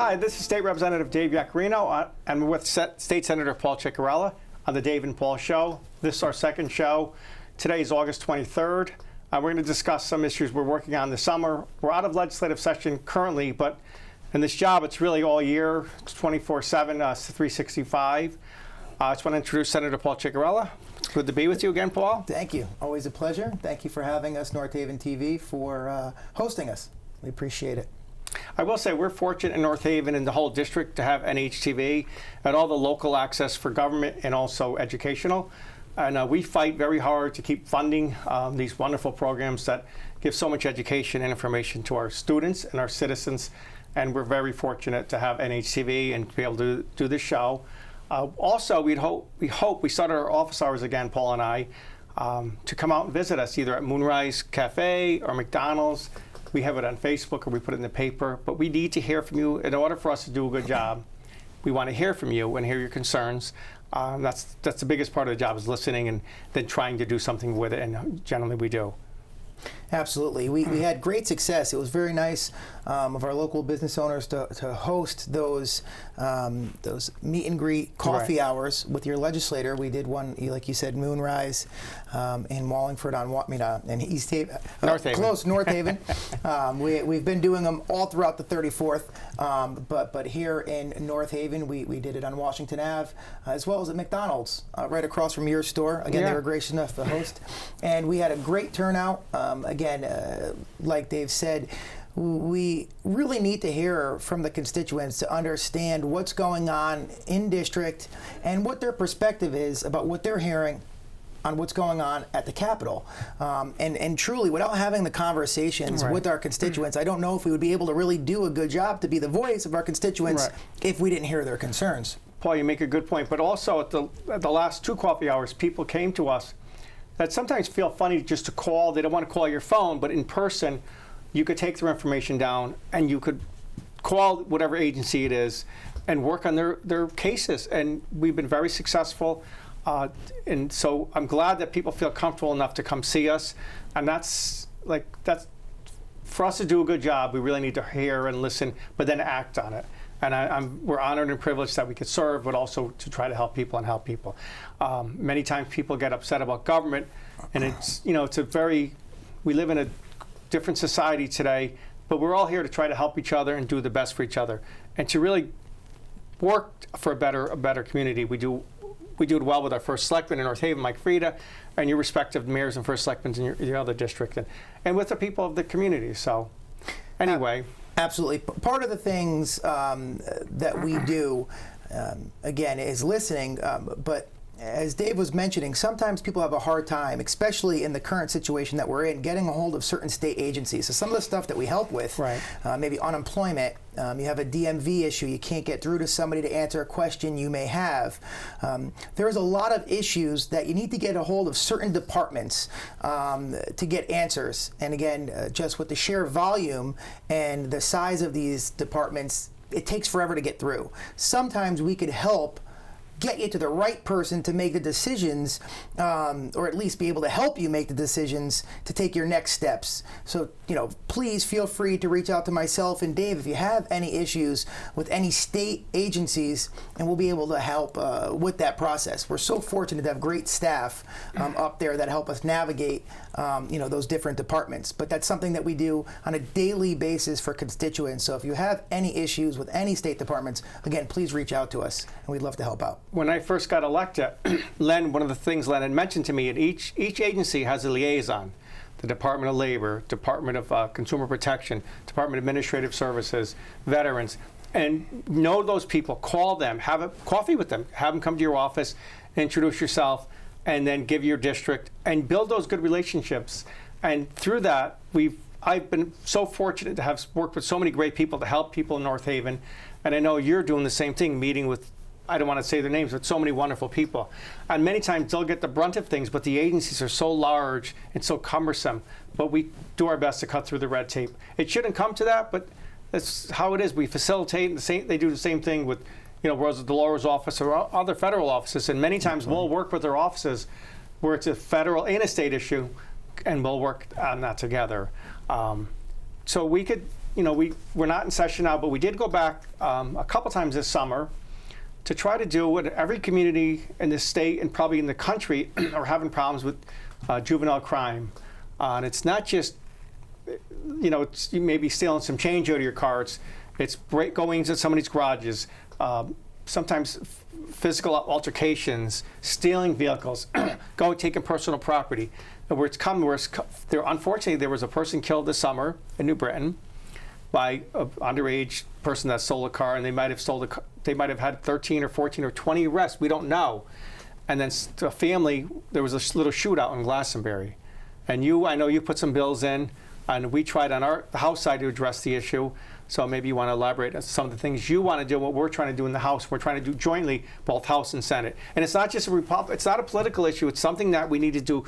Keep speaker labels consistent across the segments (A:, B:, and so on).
A: Hi, this is State Representative Dave Yaccarino, and we're with State Senator Paul Cicarella on the Dave and Paul Show. This is our second show. Today is August 23rd. We're going to discuss some issues we're working on this summer. We're out of legislative session currently, but in this job, it's really all year. It's 24/7, 365. I just want to introduce Senator Paul Cicarella. It's good to be with you again, Paul.
B: Thank you. Always a pleasure. Thank you for having us, North Haven TV, for hosting us. We appreciate it.
A: I will say we're fortunate in North Haven and the whole district to have NHTV and all the local access for government and also educational. And we fight very hard to keep funding these wonderful programs that give so much education and information to our students and our citizens. And we're very fortunate to have NHTV and to be able to do this show. Also, we started our office hours again, Paul and I, to come out and visit us either at Moonrise Cafe or McDonald's. We have it on Facebook or we put it in the paper, but we need to hear from you. In order for us to do a good job, we want to hear from you and hear your concerns. That's the biggest part of the job, is listening and then trying to do something with it, and generally we do.
B: Absolutely. We had great success. It was very nice of our local business owners to host those meet and greet coffee hours with your legislator. We did one, like you said, Moonrise in Wallingford in East Haven.
A: North Haven.
B: Close, North Haven. We've been doing them all throughout the 34th, but here in North Haven, we did it on Washington Ave, as well as at McDonald's, right across from your store. Again, they were gracious enough to host. And we had a great turnout. Again, like Dave said, we really need to hear from the constituents to understand what's going on in district and what their perspective is about what they're hearing on what's going on at the Capitol. And truly, without having the conversations with our constituents, I don't know if we would be able to really do a good job to be the voice of our constituents if we didn't hear their concerns.
A: Paul, you make a good point, but also at the last two coffee hours, people came to us that sometimes feel funny just to call. They don't want to call your phone, but in person, you could take their information down and you could call whatever agency it is and work on their cases. And we've been very successful. And so I'm glad that people feel comfortable enough to come see us. And that's for us to do a good job, we really need to hear and listen, but then act on it. And we're honored and privileged that we could serve, but also to try to help people and help people. Many times people get upset about government, and we live in a different society today, but we're all here to try to help each other and do the best for each other, and to really work for a better community. We do it well with our first selectman in North Haven, Mike Frieda, and your respective mayors and first selectmen in your other district, and with the people of the community. So, anyway.
B: Absolutely. Part of the things that we do, again, is listening, but as Dave was mentioning, sometimes people have a hard time, especially in the current situation that we're in, getting a hold of certain state agencies. So some of the stuff that we help with, maybe unemployment, you have a DMV issue, you can't get through to somebody to answer a question you may have. There's a lot of issues that you need to get a hold of certain departments to get answers. And again, just with the sheer volume and the size of these departments, it takes forever to get through. Sometimes we could help get you to the right person to make the decisions, or at least be able to help you make the decisions to take your next steps. So, please feel free to reach out to myself and Dave if you have any issues with any state agencies, and we'll be able to help with that process. We're so fortunate to have great staff up there that help us navigate, those different departments. But that's something that we do on a daily basis for constituents. So if you have any issues with any state departments, again, please reach out to us, and we'd love to help out.
A: When I first got elected, Len, one of the things Len had mentioned to me, each agency has a liaison. The Department of Labor, Department of Consumer Protection, Department of Administrative Services, Veterans, and know those people, call them, have a coffee with them, have them come to your office, introduce yourself, and then give your district, and build those good relationships. And through that, I've been so fortunate to have worked with so many great people to help people in North Haven, and I know you're doing the same thing, meeting with, I don't want to say their names, but so many wonderful people. And many times they'll get the brunt of things, but the agencies are so large and so cumbersome. But we do our best to cut through the red tape. It shouldn't come to that, but that's how it is. We facilitate they do the same thing with, Rosa DeLaura's office or other federal offices. And many times we'll work with their offices where it's a federal and a state issue, and we'll work on that together. So we could we're not in session now, but we did go back a couple times this summer to try to do what every community in the state and probably in the country are having problems with juvenile crime. And it's not just, it's you maybe stealing some change out of your car. It's going into somebody's garages, sometimes physical altercations, stealing vehicles, taking personal property. And unfortunately, there was a person killed this summer in New Britain by an underage person that stole a car, and they might have had 13 or 14 or 20 arrests. We don't know. And then the family, there was a little shootout in Glastonbury. And I know you put some bills in, and we tried on the House side to address the issue. So maybe you want to elaborate on some of the things you want to do, what we're trying to do in the House. We're trying to do jointly, both House and Senate. And it's not just it's not a political issue. It's something that we need to do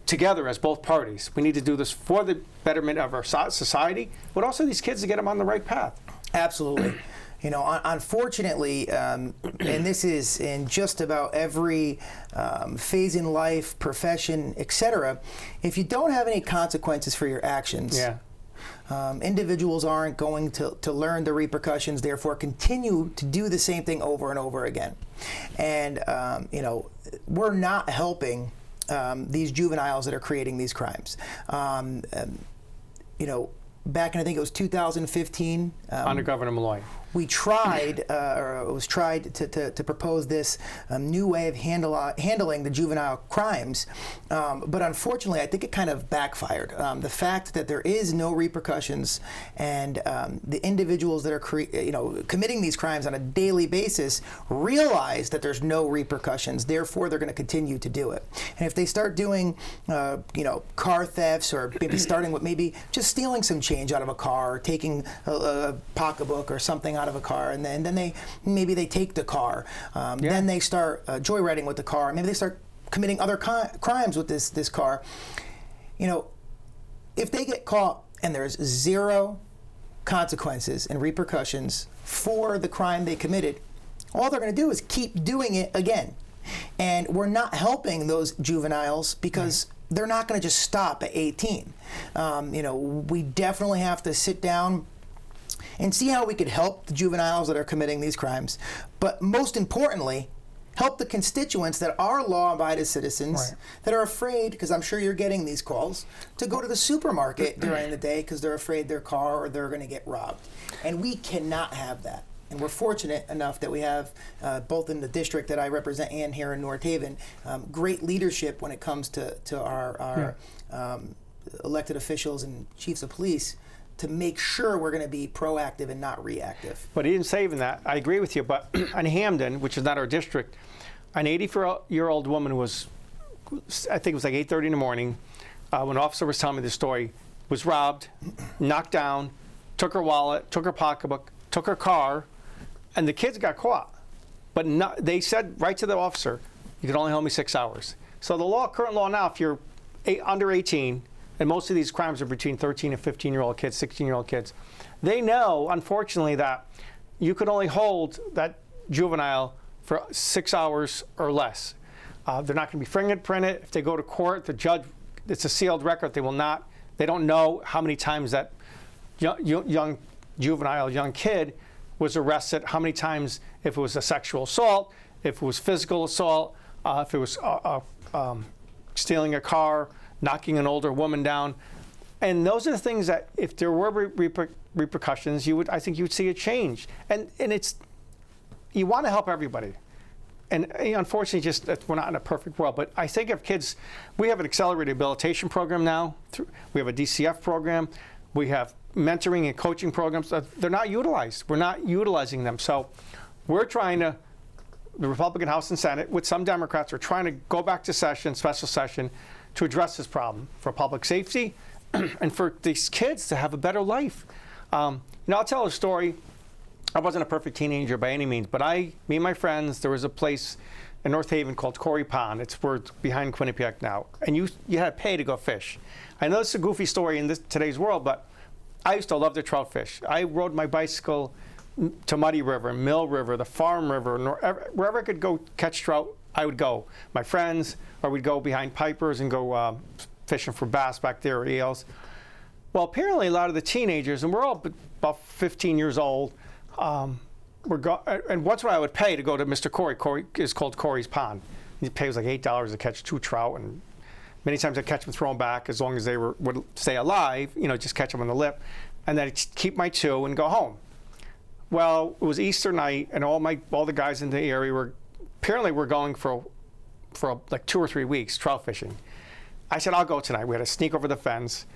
A: together as both parties. We need to do this for the betterment of our society, but also these kids to get them on the right path.
B: Absolutely. Unfortunately, and this is in just about every phase in life, profession, etc., if you don't have any consequences for your actions, individuals aren't going to learn the repercussions, therefore continue to do the same thing over and over again. And, we're not helping these juveniles that are creating these crimes. Back in, I think it was 2015.
A: Under Governor Malloy.
B: We tried, or it was tried to propose this new way of handling the juvenile crimes, but unfortunately, I think it kind of backfired. The fact that there is no repercussions, and the individuals that are committing these crimes on a daily basis realize that there's no repercussions. Therefore, they're going to continue to do it. And if they start doing, car thefts, or maybe starting with maybe just stealing some change out of a car, or taking a pocketbook or something out of a car, and then they take the car. Then they start joyriding with the car. Maybe they start committing other crimes with this car. If they get caught and there's zero consequences and repercussions for the crime they committed, all they're going to do is keep doing it again. And we're not helping those juveniles because they're not going to just stop at 18. We definitely have to sit down and see how we could help the juveniles that are committing these crimes. But most importantly, help the constituents that are law-abiding citizens that are afraid, because I'm sure you're getting these calls, to go to the supermarket during the day because they're afraid their car or they're going to get robbed. And we cannot have that. And we're fortunate enough that we have, both in the district that I represent and here in North Haven, great leadership when it comes to our elected officials and chiefs of police to make sure we're going to be proactive and not reactive.
A: But even saving that, I agree with you, but in Hamden, which is not our district, an 84-year-old woman was, I think it was like 8:30 in the morning, when an officer was telling me this story, was robbed, knocked down, took her wallet, took her pocketbook, took her car, and the kids got caught. But they said right to the officer, you can only hold me 6 hours. So the current law now, if you're under 18, and most of these crimes are between 13 and 15-year-old kids, 16-year-old kids, they know, unfortunately, that you could only hold that juvenile for 6 hours or less. They're not going to be fingerprinted. If they go to court, the judge, it's a sealed record. They don't know how many times that young kid was arrested, how many times, if it was a sexual assault, if it was physical assault, if it was stealing a car, knocking an older woman down. And those are the things that, if there were repercussions, I think you would see a change. And you want to help everybody. And unfortunately, we're not in a perfect world. But I think if kids, we have an accelerated rehabilitation program now. We have a DCF program. We have mentoring and coaching programs. They're not utilized. We're not utilizing them. So we're trying to, the Republican House and Senate, with some Democrats, are trying to go back to special session, to address this problem for public safety and for these kids to have a better life. I'll tell a story. I wasn't a perfect teenager by any means, but me and my friends, there was a place in North Haven called Corey Pond. It's behind Quinnipiac now. And you had to pay to go fish. I know it's a goofy story in today's world, but I used to love to trout fish. I rode my bicycle to Muddy River, Mill River, the Farm River, wherever I could go catch trout, I would go. My friends, or we'd go behind Pipers and go fishing for bass back there, or eels. Well, apparently a lot of the teenagers, and we're all about 15 years old, and once what I would pay to go to Mr. Corey. Corey is called Corey's Pond. He pays like $8 to catch 2 trout, and many times I catch them, throw them back as long as they would stay alive, just catch them on the lip, and then I'd keep my 2 and go home. Well, it was Easter night, and all the guys in the area were going for like 2 or 3 weeks trout fishing. I said, I'll go tonight. We had to sneak over the fence,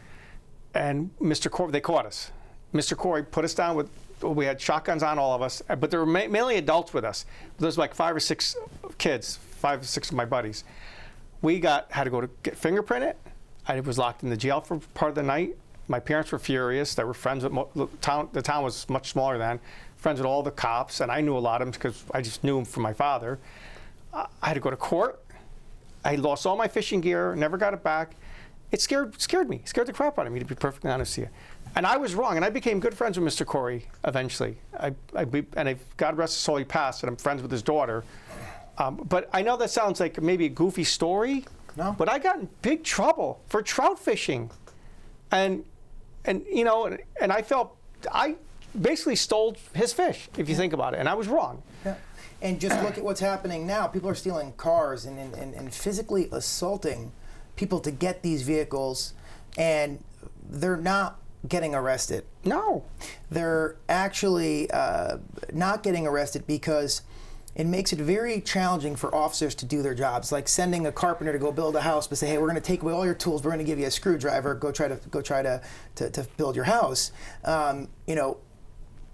A: and Mr. Corey, they caught us. Mr. Corey put us down we had shotguns on, all of us, but there were mainly adults with us. There was like 5 or 6 kids, 5 or 6 of my buddies. We had to go to get fingerprinted. I was locked in the jail for part of the night. My parents were furious. They were friends with the town. The town was much smaller then. Friends with all the cops, and I knew a lot of them because I just knew them from my father. I had to go to court. I lost all my fishing gear, never got it back. It scared me. It scared the crap out of me, to be perfectly honest with you. And I was wrong, and I became good friends with Mr. Corey eventually. God rest his soul, he passed, and I'm friends with his daughter. But I know that sounds like maybe a goofy story.
B: No.
A: But I got in big trouble for trout fishing, and I felt I basically stole his fish, if you think about it, and I was wrong.
B: Yeah. And just look at what's happening now. People are stealing cars and physically assaulting people to get these vehicles, and they're not getting arrested.
A: No.
B: They're actually not getting arrested because it makes it very challenging for officers to do their jobs, like sending a carpenter to go build a house, but say, hey, we're going to take away all your tools, we're going to give you a screwdriver, go try to build your house.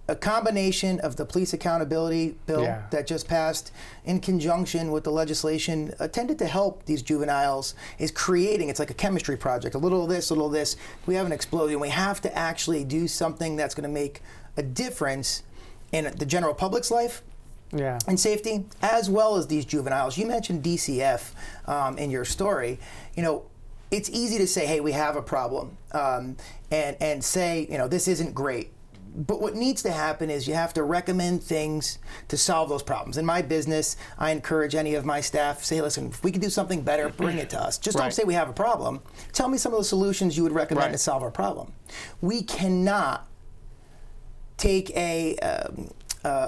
B: A combination of the police accountability bill that just passed in conjunction with the legislation intended to help these juveniles is creating, it's like a chemistry project, a little of this. We have an explosion. We have to actually do something that's going to make a difference in the general public's life and safety, as well as these juveniles. You mentioned DCF in your story. It's easy to say, hey, we have a problem, and say, this isn't great. But what needs to happen is you have to recommend things to solve those problems. In my business, I encourage any of my staff, say, listen, if we can do something better, bring it to us. Just don't say we have a problem. Tell me some of the solutions you would recommend to solve our problem. We cannot take a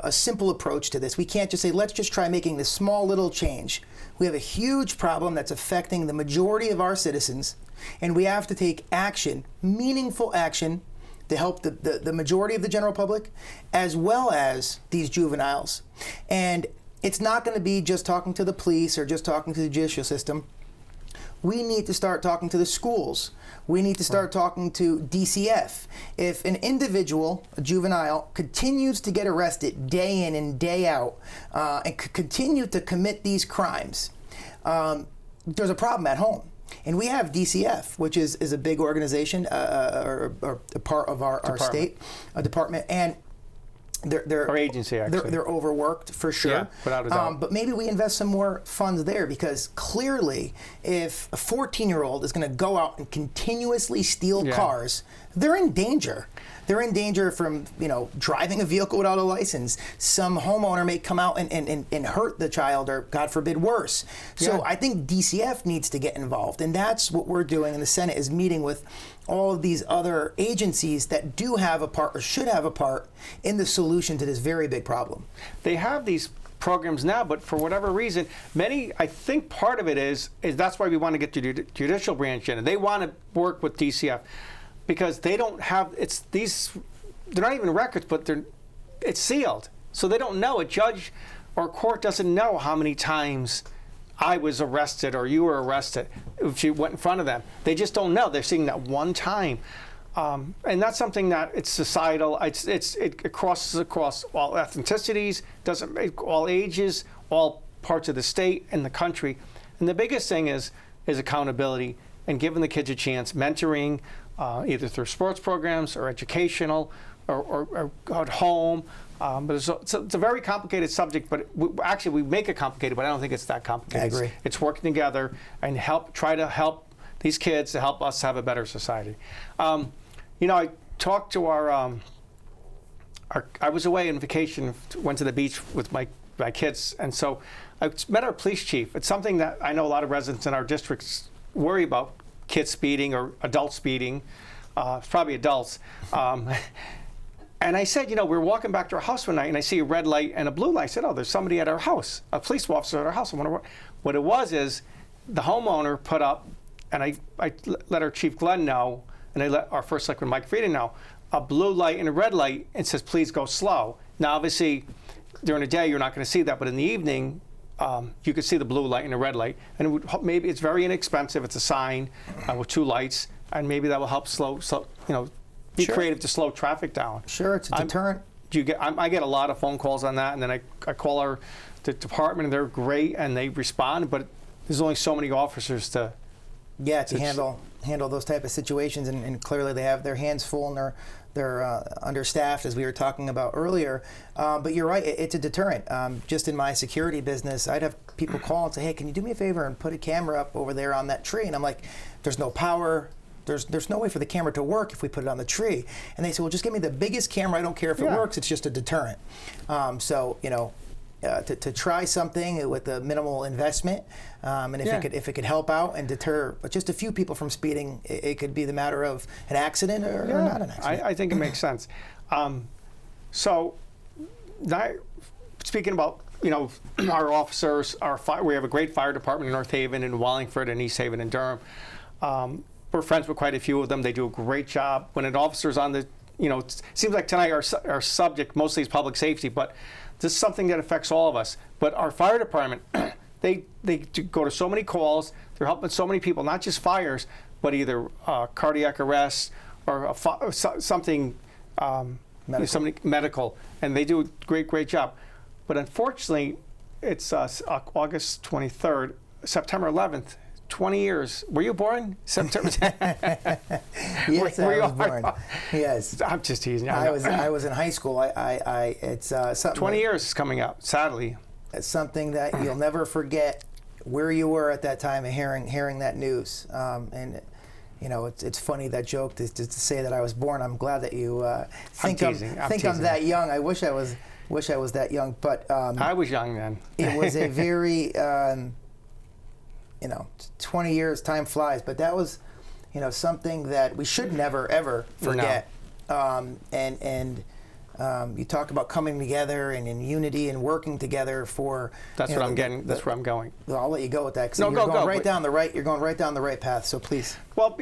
B: simple approach to this. We can't just say, let's just try making this small little change. We have a huge problem that's affecting the majority of our citizens, and we have to take action, meaningful action, to help the majority of the general public, as well as these juveniles. And it's not going to be just talking to the police or just talking to the judicial system. We need to start talking to the schools. We need to start talking to DCF. If an individual, a juvenile, continues to get arrested day in and day out and continue to commit these crimes, there's a problem at home. And we have DCF, which is a big organization, or a part of our state department, and they're
A: our agency, actually.
B: They're overworked for sure.
A: Yeah, without a doubt.
B: But maybe we invest some more funds there, because clearly, if a 14-year-old is going to go out and continuously steal cars, they're in danger. They're in danger from driving a vehicle without a license. Some homeowner may come out and hurt the child, or God forbid, worse. So I think DCF needs to get involved, and that's what we're doing in the Senate, is meeting with all of these other agencies that do have a part, or should have a part, in the solution to this very big problem.
A: They have these programs now, but for whatever reason, I think part of it is that's why we want to get the judicial branch in, and they want to work with DCF. Because they don't have, they're not even records, but it's sealed. So they don't know, a judge or a court doesn't know how many times I was arrested or you were arrested if you went in front of them. They just don't know. They're seeing that one time. And that's something that it's societal. It crosses across all ethnicities, all ages, all parts of the state and the country. And the biggest thing is accountability and giving the kids a chance, mentoring, either through sports programs or educational or at home. But it's a very complicated subject, but we make it complicated, but I don't think it's that complicated.
B: I agree.
A: It's working together and try to help these kids to help us have a better society. I talked to I was away on vacation, went to the beach with my kids, and so I met our police chief. It's something that I know a lot of residents in our districts worry about, kids speeding or adults speeding. It's probably adults. And I said, we were walking back to our house one night, and I see a red light and a blue light. I said, oh, there's somebody at our house, a police officer at our house. I wonder what it was is the homeowner put up, and I let our chief Glenn know, and I let our first selectman Mike Frieden know, a blue light and a red light, and says, please go slow. Now, obviously, during the day, you're not going to see that, but in the evening, you could see the blue light and the red light. And maybe it's very inexpensive. It's a sign with 2 lights, and maybe that will help slow be creative to slow traffic down.
B: Sure, it's a deterrent.
A: I get a lot of phone calls on that, and then I call the department, and they're great, and they respond, but there's only so many officers to handle those type of situations, and clearly they have their hands full and they're understaffed, as we were talking about earlier. But you're right, it's a deterrent. Just in my security business, I'd have people call and say, hey, can you do me a favor and put a camera up over there on that tree? And I'm like, there's no power. There's no way for the camera to work if we put it on the tree. And they say, well, just give me the biggest camera. I don't care if it works. It's just a deterrent. To try something with a minimal investment, and if it could help out and deter just a few people from speeding, it could be the matter of an accident or not an accident. I think it makes sense. So, speaking about our officers, we have a great fire department in North Haven and Wallingford and East Haven and Durham. We're friends with quite a few of them. They do a great job. When an officer's on the, it seems like tonight our subject mostly is public safety, but this is something that affects all of us. But our fire department, they go to so many calls. They're helping so many people, not just fires, but either cardiac arrest or something medical, and they do a great job. But unfortunately, it's August 23rd, September 11th. 20 years. Were you born September?
B: Yes, I was born. Yes.
A: I'm just teasing.
B: I was in high school. It's something.
A: 20 years is coming up. Sadly.
B: It's something that you'll never forget where you were at that time and hearing that news. And it's funny, that joke to say that I was born. I'm glad that you think I'm that young. I wish I was that young, but
A: I was young then.
B: It was a very 20 years, time flies, but that was, something that we should never, ever forget. No. You talk about coming together and in unity and working together for. That's
A: what I'm getting. That's where I'm going.
B: Well, I'll let you go with that, because you're going right down the right path. So please.
A: Well,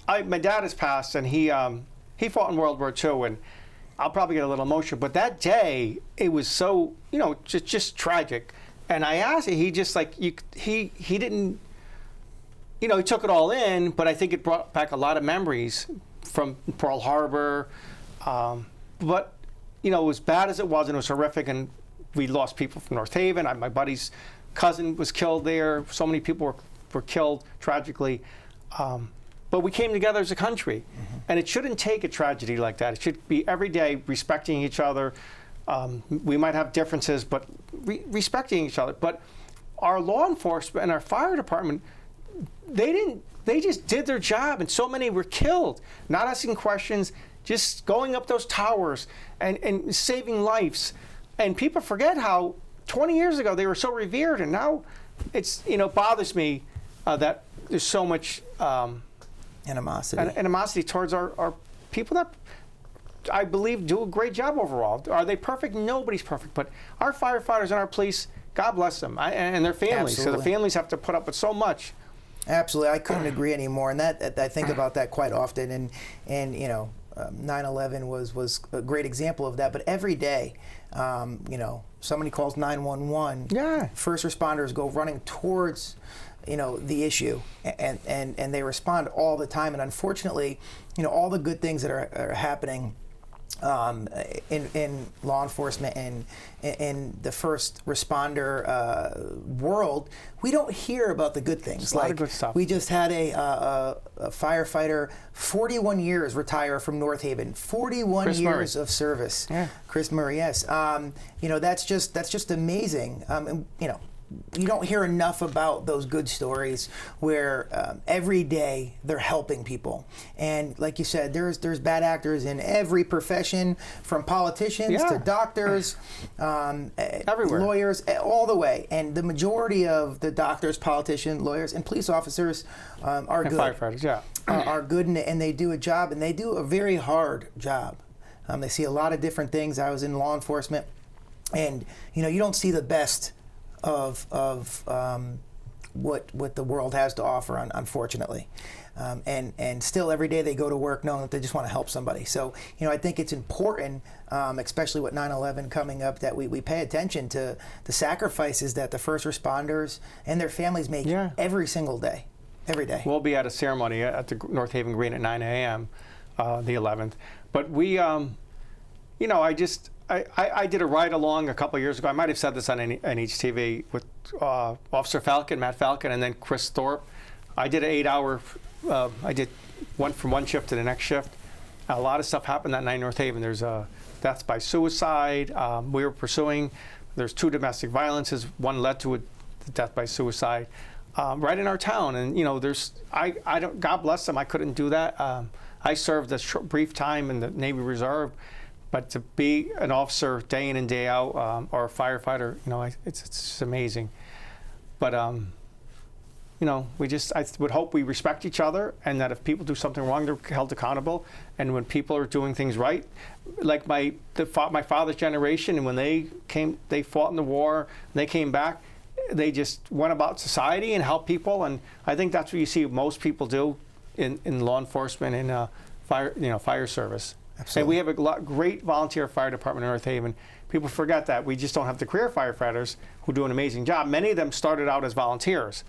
A: my dad has passed, and he fought in World War II, and I'll probably get a little emotional. But that day, it was so just tragic. And I asked him, he just he didn't, he took it all in, but I think it brought back a lot of memories from Pearl Harbor. But, as bad as it was, and it was horrific, and we lost people from North Haven. My buddy's cousin was killed there. So many people were killed tragically. But we came together as a country. Mm-hmm. And it shouldn't take a tragedy like that. It should be every day respecting each other. We might have differences, but respecting each other. But our law enforcement and our fire department, they just did their job, and so many were killed, not asking questions, just going up those towers and saving lives. And people forget how 20 years ago they were so revered, and now it's, bothers me that there's so much animosity towards our people that I believe do a great job overall. Are they perfect? Nobody's perfect. But our firefighters and our police, God bless them, and their families. Absolutely. So the families have to put up with so much.
B: Absolutely, I couldn't agree anymore. And that I think about that quite often. And 9/11 was a great example of that. But every day, somebody calls 911. Yeah. First responders go running towards the issue, and they respond all the time. And unfortunately, all the good things that are happening in law enforcement and in the first responder world, we don't hear about the good things.
A: There's a lot of good stuff. We
B: just had a firefighter, 41 years, retire from North Haven. 41
A: Chris
B: years
A: Murray.
B: Of service.
A: Yeah.
B: Chris Murray, yes. That's just amazing. you don't hear enough about those good stories where every day they're helping people. And like you said, there's bad actors in every profession, from politicians to doctors,
A: everywhere,
B: lawyers, all the way. And the majority of the doctors, politicians, lawyers, and police officers are
A: and
B: good.
A: Firefighters,
B: are good, and they do a job, and they do a very hard job. They see a lot of different things. I was in law enforcement, and you don't see the best of what the world has to offer, unfortunately. And still every day they go to work knowing that they just want to help somebody. So I think it's important, especially with 9/11 coming up, that we pay attention to the sacrifices that the first responders and their families make every single day. Every day.
A: We'll be at a ceremony at the North Haven Green at 9 a.m. The 11th. But we, I did a ride along a couple of years ago. I might have said this on NHTV with Officer Falcon, Matt Falcon, and then Chris Thorpe. I did an 8-hour. I did from one shift to the next shift. A lot of stuff happened that night in North Haven. There's deaths by suicide. We were pursuing. There's 2 domestic violences. One led to a death by suicide. Right in our town, and I don't. God bless them. I couldn't do that. I served a brief time in the Navy Reserve, but to be an officer day in and day out, or a firefighter, it's just amazing. But I would hope we respect each other, and that if people do something wrong, they're held accountable. And when people are doing things right, like my father's generation, and when they fought in the war, and they came back. They just went about society and helped people, and I think that's what you see most people do in law enforcement and fire service.
B: Absolutely.
A: And we have a great volunteer fire department in North Haven. People forget that we just don't have the career firefighters who do an amazing job. Many of them started out as volunteers,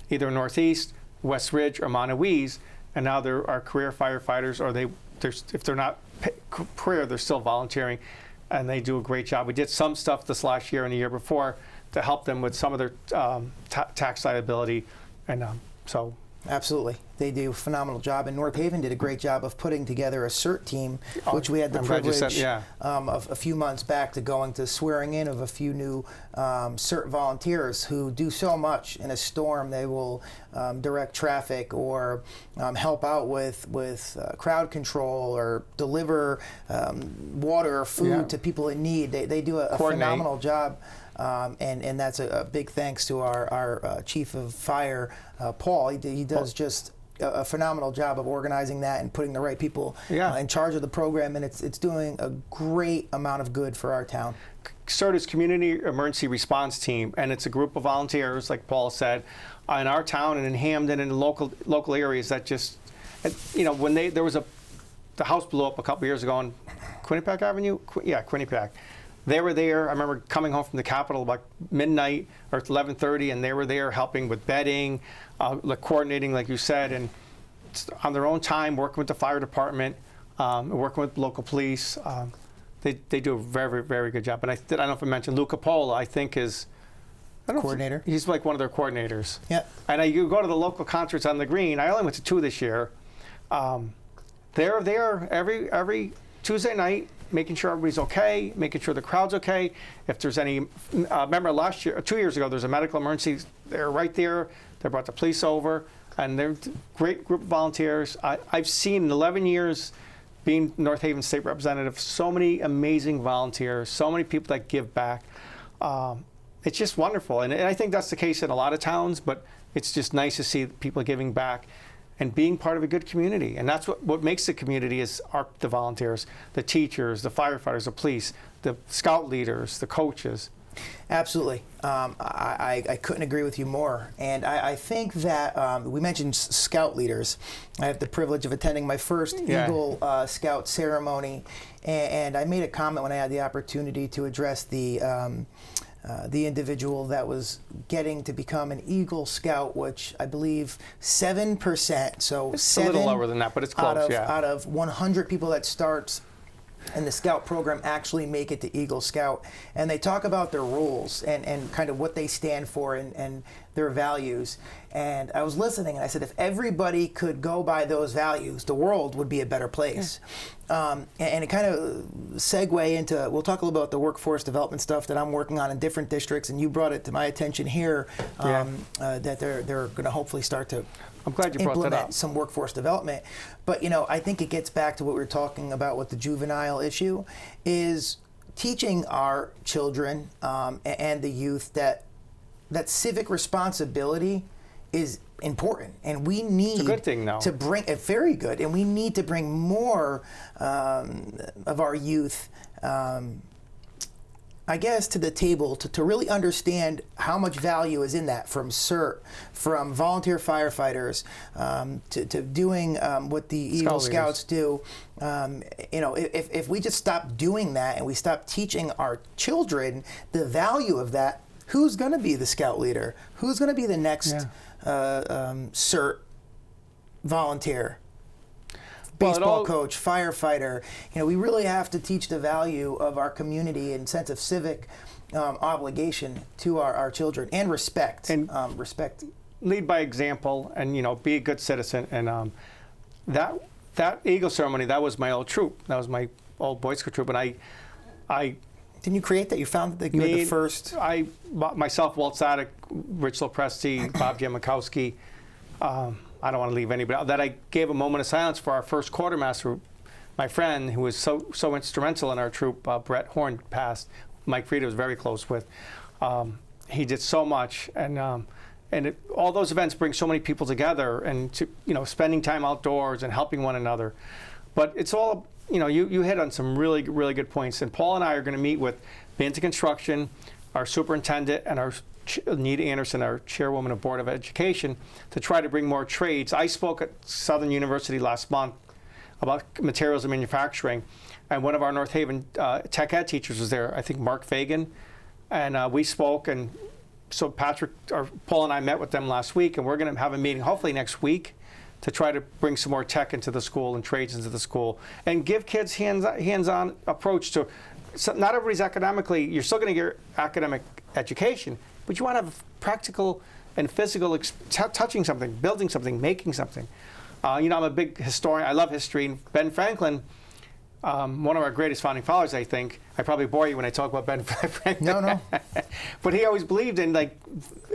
A: either in Northeast, West Ridge, or Montauk, and now there are career firefighters, or if they're not career, they're still volunteering, and they do a great job. We did some stuff this last year and the year before to help them with some of their tax liability, and so.
B: Absolutely. They do a phenomenal job, and North Haven did a great job of putting together a CERT team, which we had the privilege of a few months back to going to swearing in of a few new CERT volunteers who do so much in a storm. They will direct traffic or help out with crowd control or deliver water or food to people in need. They do a phenomenal job. And that's a big thanks to our Chief of Fire, Paul. He does just a phenomenal job of organizing that and putting the right people in charge of the program, and it's doing a great amount of good for our town.
A: CERT is Community Emergency Response Team, and it's a group of volunteers, like Paul said, in our town and in Hamden and in local areas that just, when the house blew up a couple years ago on Quinnipiac Avenue? Quinnipiac. They were there. I remember coming home from the Capitol about midnight or 11:30, and they were there helping with bedding, coordinating, like you said, and on their own time, working with the fire department, working with local police. They do a very, very good job. And I don't know if I mentioned Luca Pola, I think is
B: coordinator.
A: He's like one of their coordinators.
B: Yeah.
A: And you go to the local concerts on the Green. I only went to 2 this year. They're there every Tuesday night, making sure everybody's okay, making sure the crowd's okay. If there's any, remember 2 years ago, there's a medical emergency. They're right there. They brought the police over, and they're a great group of volunteers. I've seen in 11 years being North Haven State Representative, so many amazing volunteers, so many people that give back. It's just wonderful. And I think that's the case in a lot of towns, but it's just nice to see people giving back and being part of a good community. And that's what makes the community is the volunteers, the teachers, the firefighters, the police, the scout leaders, the coaches.
B: Absolutely. I couldn't agree with you more. And I think that we mentioned scout leaders. I have the privilege of attending my first Eagle Scout ceremony. And I made a comment when I had the opportunity to address the individual that was getting to become an Eagle Scout, which I believe 7%. So
A: it's a little lower than that, but it's close.
B: Out of 100 people that starts in the Scout program actually make it to Eagle Scout. And they talk about their rules and kind of what they stand for and their values. And I was listening, and I said, if everybody could go by those values, the world would be a better place. And it kind of segue into, we'll talk a little about the workforce development stuff that I'm working on in different districts, and you brought it to my attention here, that they're going to hopefully start to
A: I'm glad you brought that
B: implement
A: up.
B: some workforce development. But, I think it gets back to what we were talking about with the juvenile issue, is teaching our children and the youth that civic responsibility is important, and we need
A: It's a good thing, though.
B: to bring it very good, and we need to bring more of our youth, I guess, to the table to really understand how much value is in that, from CERT, from volunteer firefighters, to doing what the Eagle Scouts do. If we just stop doing that and we stop teaching our children the value of that, who's going to be the scout leader? Who's going to be the next CERT volunteer? Baseball coach, firefighter. We really have to teach the value of our community and sense of civic obligation to our children, and respect. Respect.
A: Lead by example, and be a good citizen. And that Eagle ceremony, that was my old troop. That was my old Boy Scout troop, and I
B: Didn't you create that? You found that you were the first.
A: Myself, Walt Sadek, Rich Lopresti, Bob Jamakowski. I don't want to leave anybody out. That I gave a moment of silence for our first quartermaster, my friend, who was so instrumental in our troop. Brett Horn passed. Mike Frieda was very close with. He did so much, and all those events bring so many people together, and spending time outdoors and helping one another. But it's all, you hit on some really, really good points. And Paul and I are going to meet with Banter Construction, our superintendent, and our Anita Anderson, our chairwoman of Board of Education, to try to bring more trades. I spoke at Southern University last month about materials and manufacturing, and one of our North Haven tech ed teachers was there, I think Mark Fagan, and we spoke, and so Paul and I met with them last week, and we're going to have a meeting hopefully next week to try to bring some more tech into the school and trades into the school, and give kids hands-on approach to. So not everybody's academically, you're still going to get your academic education, but you want to have practical and physical touching something, building something, making something. I'm a big historian. I love history. And Ben Franklin, one of our greatest founding fathers, I think. I probably bore you when I talk about Ben Franklin.
B: No.
A: But he always believed in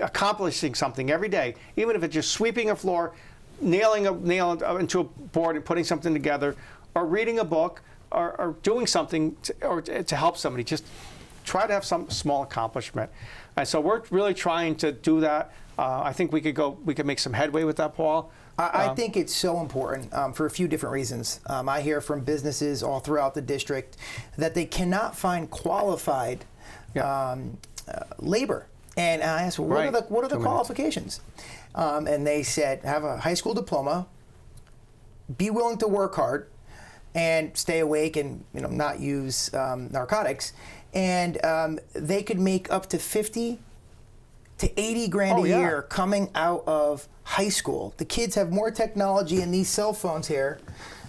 A: accomplishing something every day, even if it's just sweeping a floor, nailing a nail into a board and putting something together, or reading a book, or doing something to help somebody. Just try to have some small accomplishment. And so we're really trying to do that. I think we could make some headway with that, Paul.
B: I think it's so important for a few different reasons. I hear from businesses all throughout the district that they cannot find qualified labor. And I asked, well, what are the qualifications? And they said, have a high school diploma, be willing to work hard, and stay awake, and not use narcotics. And they could make up to 50 to 80 grand a year coming out of high school. The kids have more technology in these cell phones here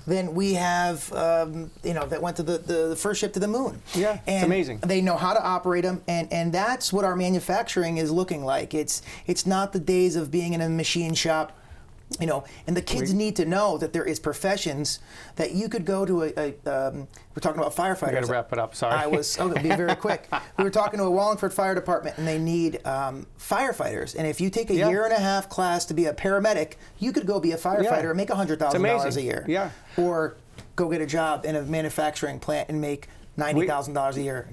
B: than we have, that went to the first ship to the moon. Yeah,
A: it's amazing.
B: They know how to operate them, and that's what our manufacturing is looking like. It's not the days of being in a machine shop. And the kids need to know that there is professions that you could go to we're talking about firefighters.
A: We got to wrap it up, sorry.
B: I'll be very quick. We were talking to a Wallingford Fire Department, and they need firefighters. And if you take a year and a half class to be a paramedic, you could go be a firefighter and make $100,000 a year. Yeah. Or go get a job in a manufacturing plant and make $90,000 a year.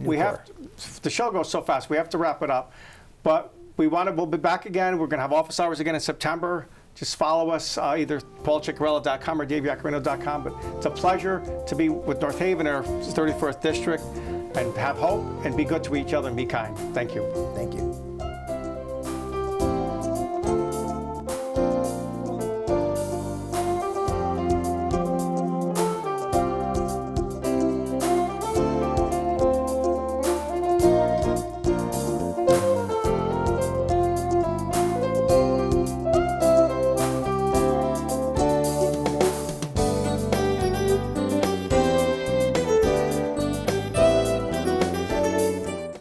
A: The show goes so fast. We have to wrap it up. But we'll be back again. We're going to have office hours again in September. Just follow us, either paulcicarella.com or daveyaccarino.com. But it's a pleasure to be with North Haven, our 34th district, and have hope and be good to each other and be kind. Thank you.
B: Thank you.